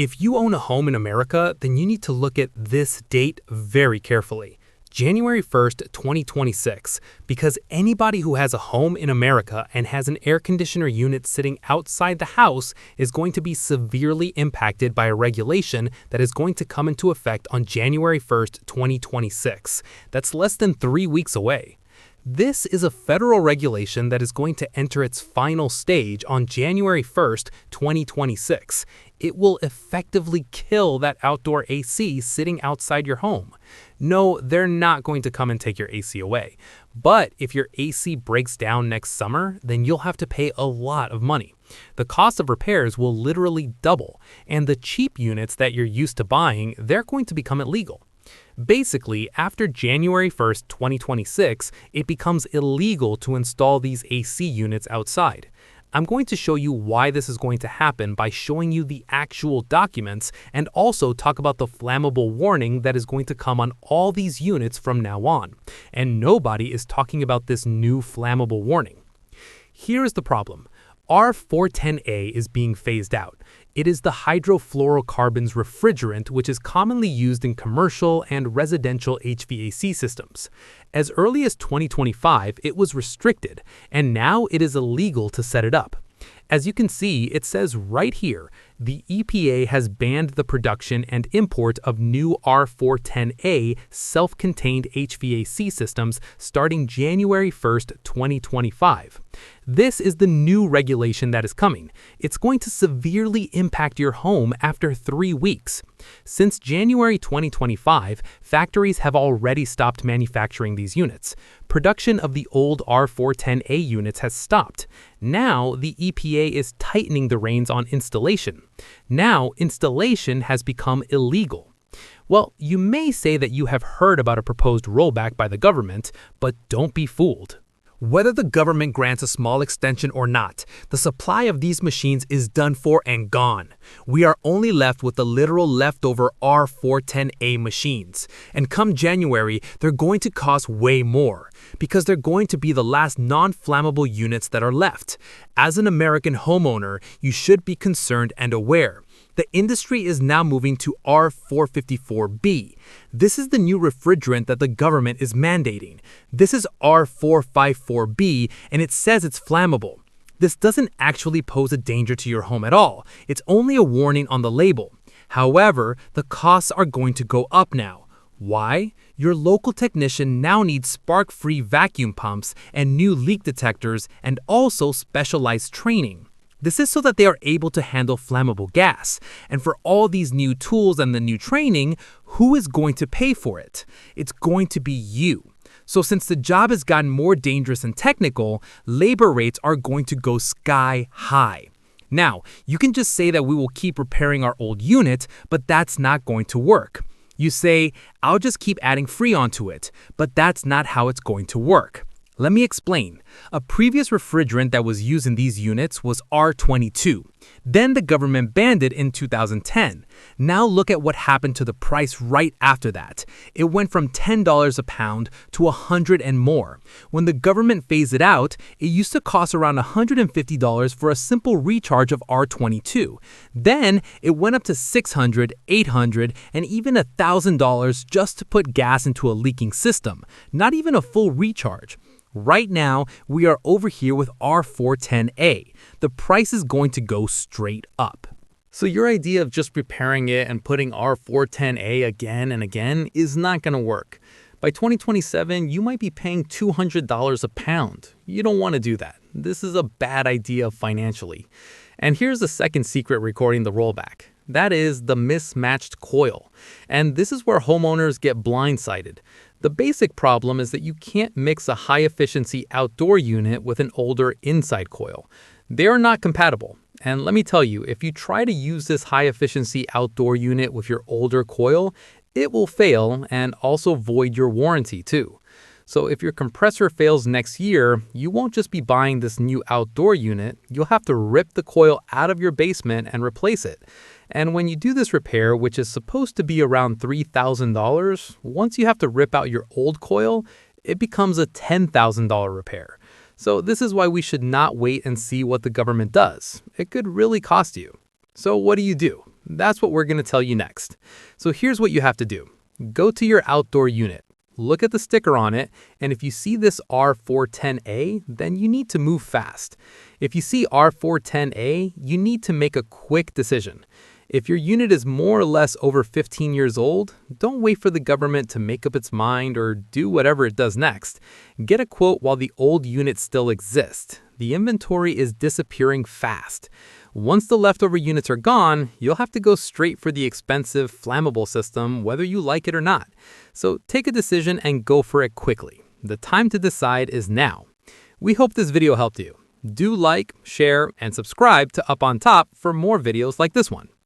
If you own a home in America, then you need to look at this date very carefully. January 1st, 2026, because anybody who has a home in America and has an air conditioner unit sitting outside the house is going to be severely impacted by a regulation that is going to come into effect on January 1st, 2026. That's less than 3 weeks away. This is a federal regulation that is going to enter its final stage on January 1st, 2026. It will effectively kill that outdoor AC sitting outside your home. No, they're not going to come and take your AC away. But if your AC breaks down next summer, then you'll have to pay a lot of money. The cost of repairs will literally double, and the cheap units that you're used to buying, they're going to become illegal. Basically, after January 1st, 2026, it becomes illegal to install these AC units outside. I'm going to show you why this is going to happen by showing you the actual documents and also talk about the flammable warning that is going to come on all these units from now on. And nobody is talking about this new flammable warning. Here's the problem. R410A is being phased out. It is the hydrofluorocarbons refrigerant which is commonly used in commercial and residential HVAC systems. As early as 2025, it was restricted, and now it is illegal to set it up. As you can see, it says right here, the EPA has banned the production and import of new R410A self-contained HVAC systems starting January 1st, 2025. This is the new regulation that is coming. It's going to severely impact your home after 3 weeks. Since January 2025, factories have already stopped manufacturing these units. Production of the old R410A units has stopped. Now, the EPA is tightening the reins on installation. Now, installation has become illegal. Well, you may say that you have heard about a proposed rollback by the government, but don't be fooled. Whether the government grants a small extension or not, the supply of these machines is done for and gone. We are only left with the literal leftover R410A machines. And come January, they're going to cost way more, because they're going to be the last non-flammable units that are left. As an American homeowner, you should be concerned and aware. The industry is now moving to R454B. This is the new refrigerant that the government is mandating. This is R454B, and it says it's flammable. This doesn't actually pose a danger to your home at all. It's only a warning on the label. However, the costs are going to go up now. Why? Your local technician now needs spark-free vacuum pumps and new leak detectors and also specialized training. This is so that they are able to handle flammable gas. And for all these new tools and the new training, who is going to pay for it? It's going to be you. So since the job has gotten more dangerous and technical, labor rates are going to go sky high. Now, you can just say that we will keep repairing our old unit, but that's not going to work. You say, I'll just keep adding Freon to it, but that's not how it's going to work. Let me explain. A previous refrigerant that was used in these units was R22. Then the government banned it in 2010. Now look at what happened to the price right after that. It went from $10 a pound to $100 and more. When the government phased it out, it used to cost around $150 for a simple recharge of R22. Then it went up to $600, $800, and even $1,000 just to put gas into a leaking system. Not even a full recharge. Right now, we are over here with R410A. The price is going to go straight up. So your idea of just repairing it and putting R410A again and again is not going to work. By 2027, you might be paying $200 a pound. You don't want to do that. This is a bad idea financially. And here's the second secret regarding the rollback. That is the mismatched coil. And this is where homeowners get blindsided. The basic problem is that you can't mix a high-efficiency outdoor unit with an older inside coil. They are not compatible. And let me tell you, if you try to use this high-efficiency outdoor unit with your older coil, it will fail and also void your warranty too. So if your compressor fails next year, you won't just be buying this new outdoor unit, you'll have to rip the coil out of your basement and replace it. And when you do this repair, which is supposed to be around $3,000, once you have to rip out your old coil, it becomes a $10,000 repair. So this is why we should not wait and see what the government does. It could really cost you. So what do? That's what we're going to tell you next. So here's what you have to do. Go to your outdoor unit. Look at the sticker on it, and if you see this R410A, then you need to move fast. If you see R410A, you need to make a quick decision. If your unit is more or less over 15 years old, don't wait for the government to make up its mind or do whatever it does next. Get a quote while the old unit still exists. The inventory is disappearing fast. Once the leftover units are gone, you'll have to go straight for the expensive, flammable system, whether you like it or not. So take a decision and go for it quickly. The time to decide is now. We hope this video helped you. Do like, share, and subscribe to Up on Top for more videos like this one.